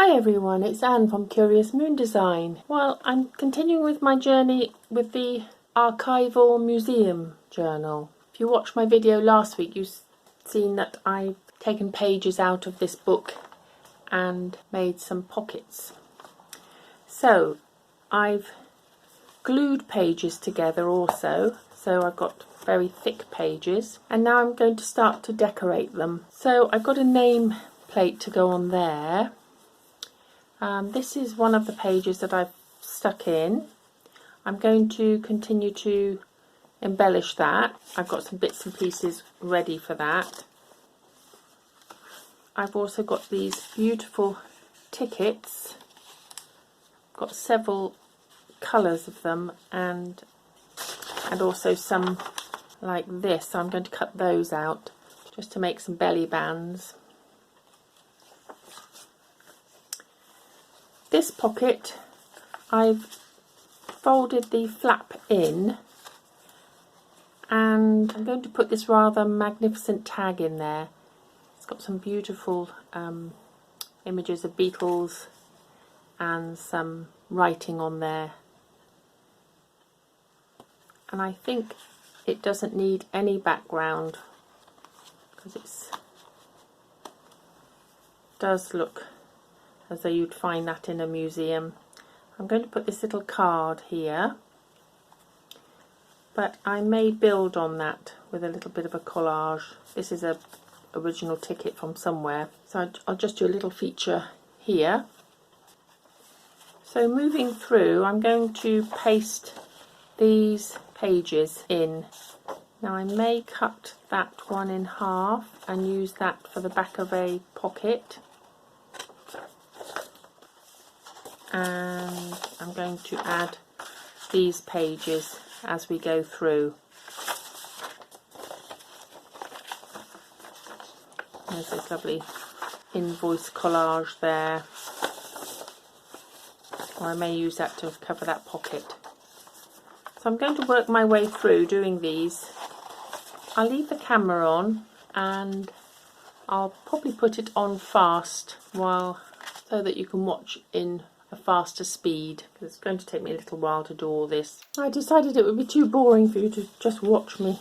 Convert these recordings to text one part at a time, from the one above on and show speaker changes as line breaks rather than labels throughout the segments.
Hi everyone, it's Anne from Curious Moon Design. Well, I'm continuing with my journey with the Archival Museum journal. If you watched my video last week, you've seen that I've taken pages out of this book and made some pockets. So I've glued pages together also, so I've got very thick pages, and now I'm going to start to decorate them. So I've got a name plate to go on there. This is one of the pages that I've stuck in. I'm going to continue to embellish that. I've got some bits and pieces ready for that. I've also got these beautiful tickets. I've got several colours of them and also some like this, so I'm going to cut those out just to make some belly bands. This pocket, I've folded the flap in, and I'm going to put this rather magnificent tag in there. It's got some beautiful images of beetles and some writing on there, and I think it doesn't need any background because it does look as though you'd find that in a museum. I'm going to put this little card here, but I may build on that with a little bit of a collage. This is a original ticket from somewhere, so I'll just do a little feature here. So moving through, I'm going to paste these pages in. Now I may cut that one in half and use that for the back of a pocket. And I'm going to add these pages as we go through. There's this lovely invoice collage there, or I may use that to cover that pocket. So I'm going to work my way through doing these. I'll leave the camera on and I'll probably put it on fast so that you can watch in a faster speed, because it's going to take me a little while to do all this. I decided it would be too boring for you to just watch me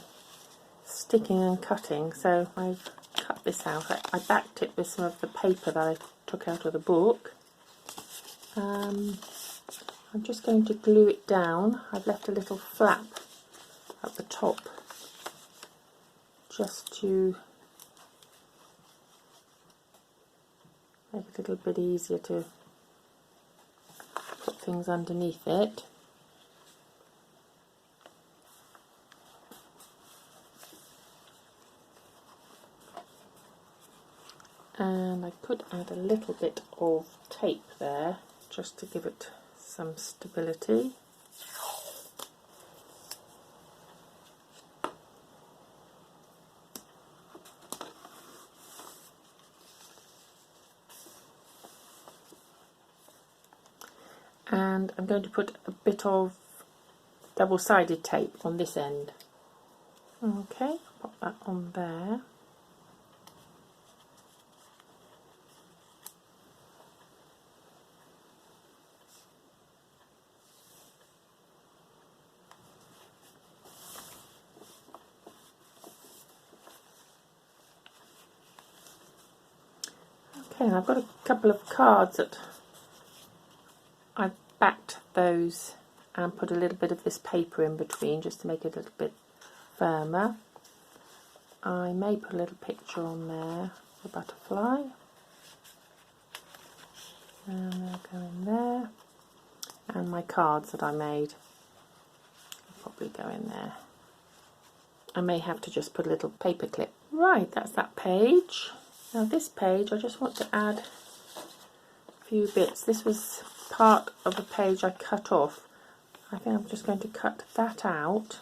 sticking and cutting, so I've cut this out. I backed it with some of the paper that I took out of the book. I'm just going to glue it down. I've left a little flap at the top just to make it a little bit easier to put things underneath it. And I could add a little bit of tape there just to give it some stability. And I'm going to put a bit of double-sided tape on this end. Okay, pop that on there. Okay, and I've got a couple of cards that I've backed those and put a little bit of this paper in between just to make it a little bit firmer. I may put a little picture on there, the butterfly, and they'll go in there, and my cards that I made will probably go in there. I may have to just put a little paper clip. Right, that's that page. Now this page, I just want to add a few bits. This was part of a page I cut off. I think I'm just going to cut that out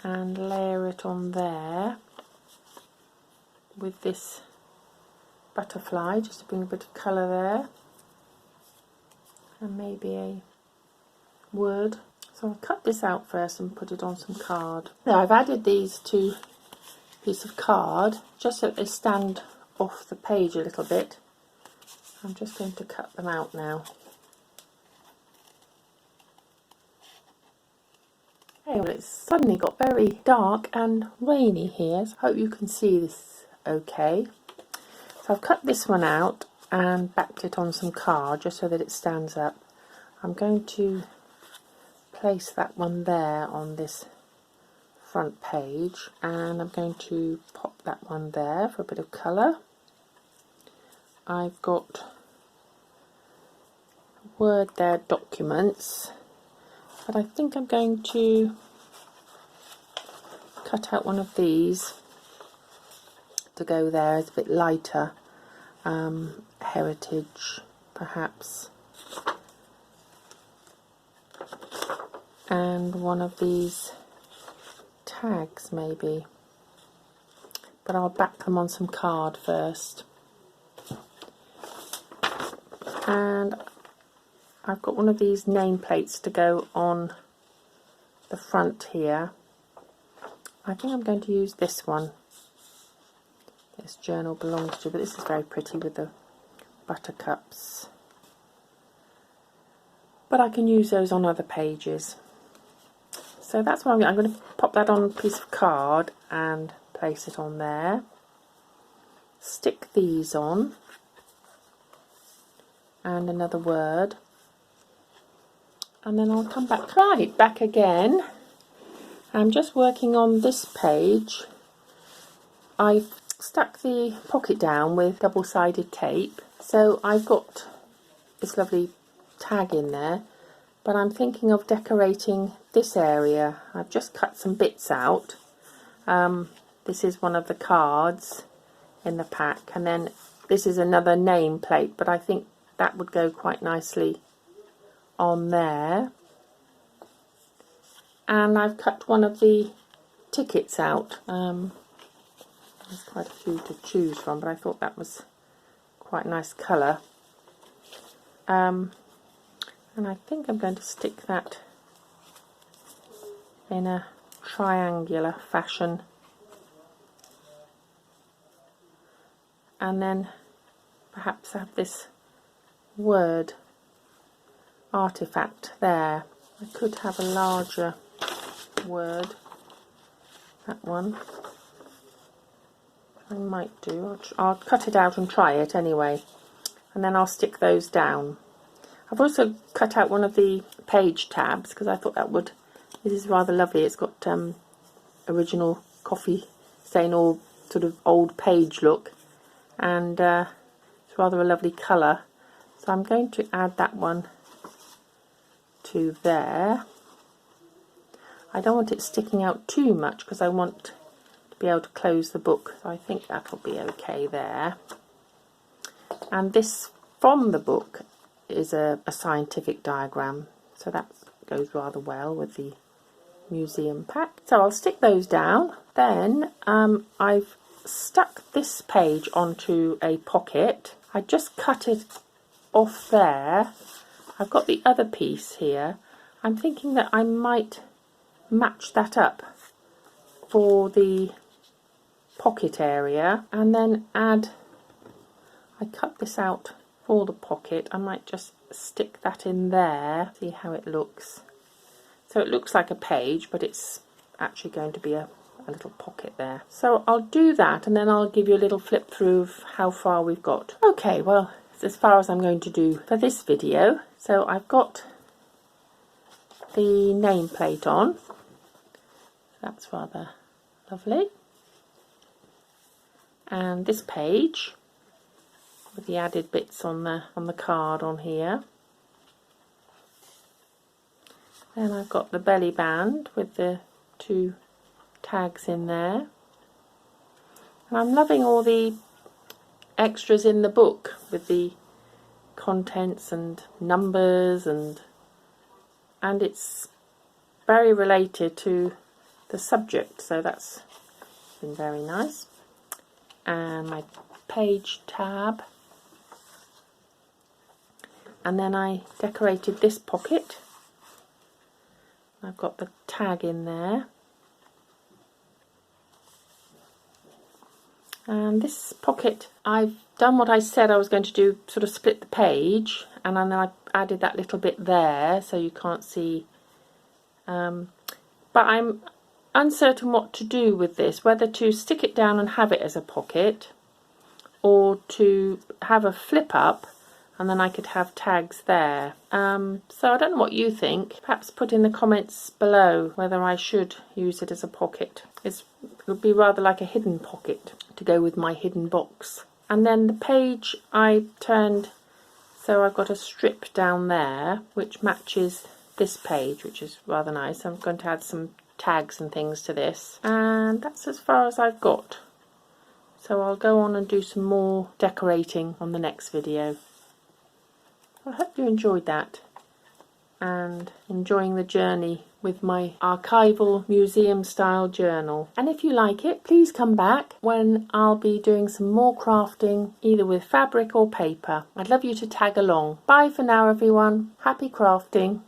and layer it on there with this butterfly, just to bring a bit of colour there, and maybe a word. So I'll cut this out first and put it on some card. Now I've added these two pieces of card just so they stand off the page a little bit. I'm just going to cut them out now. Okay, well, it's suddenly got very dark and rainy here, so I hope you can see this okay. So I've cut this one out and backed it on some card just so that it stands up. I'm going to place that one there on this front page, and I'm going to pop that one there for a bit of colour. I've got word there, documents, but I think I'm going to cut out one of these to go there. It's a bit lighter, heritage perhaps, and one of these tags maybe, but I'll back them on some card first. And I've got one of these nameplates to go on the front here. I think I'm going to use this one. This journal belongs to, but this is very pretty with the buttercups. But I can use those on other pages. So that's what I'm going to pop that on a piece of card and place it on there. Stick these on. And another word. And then I'll come back. Right, back again. I'm just working on this page. I've stuck the pocket down with double-sided tape. So I've got this lovely tag in there. But I'm thinking of decorating this area. I've just cut some bits out. This is one of the cards in the pack. And then this is another name plate. But I think that would go quite nicely on there. And I've cut one of the tickets out. There's quite a few to choose from, but I thought that was quite a nice colour. And I think I'm going to stick that in a triangular fashion. And then perhaps have this word artifact there. I could have a larger word, that one. I might do. I'll cut it out and try it anyway, and then I'll stick those down. I've also cut out one of the page tabs because I thought that would, this is rather lovely. It's got original coffee stain, all sort of old page look, and it's rather a lovely colour. So I'm going to add that one to there. I don't want it sticking out too much because I want to be able to close the book, so I think that'll be okay there. And this from the book is a scientific diagram, so that goes rather well with the museum pack. So I'll stick those down. Then I've stuck this page onto a pocket. I just cut it off there. I've got the other piece here. I'm thinking that I might match that up for the pocket area and then add, I cut this out for the pocket, I might just stick that in there, see how it looks. So it looks like a page, but it's actually going to be a little pocket there. So I'll do that and then I'll give you a little flip through of how far we've got. Okay, well, it's as far as I'm going to do for this video. So I've got the nameplate on. That's rather lovely. And this page with the added bits on the card on here. Then I've got the belly band with the two tags in there. And I'm loving all the extras in the book with the contents and numbers, and it's very related to the subject, so that's been very nice. And my page tab, and then I decorated this pocket. I've got the tag in there, And this pocket, I've done what I said I was going to do, sort of split the page, and then I added that little bit there so you can't see. But I'm uncertain what to do with this, whether to stick it down and have it as a pocket, or to have a flip up and then I could have tags there. So I don't know what you think. Perhaps put in the comments below whether I should use it as a pocket. It would be rather like a hidden pocket to go with my hidden box. And then the page I turned so I've got a strip down there which matches this page, which is rather nice. I'm going to add some tags and things to this, and that's as far as I've got. So I'll go on and do some more decorating on the next video. I hope you enjoyed that and enjoying the journey with my archival museum style journal. And if you like it, please come back when I'll be doing some more crafting, either with fabric or paper. I'd love you to tag along. Bye for now everyone. Happy crafting.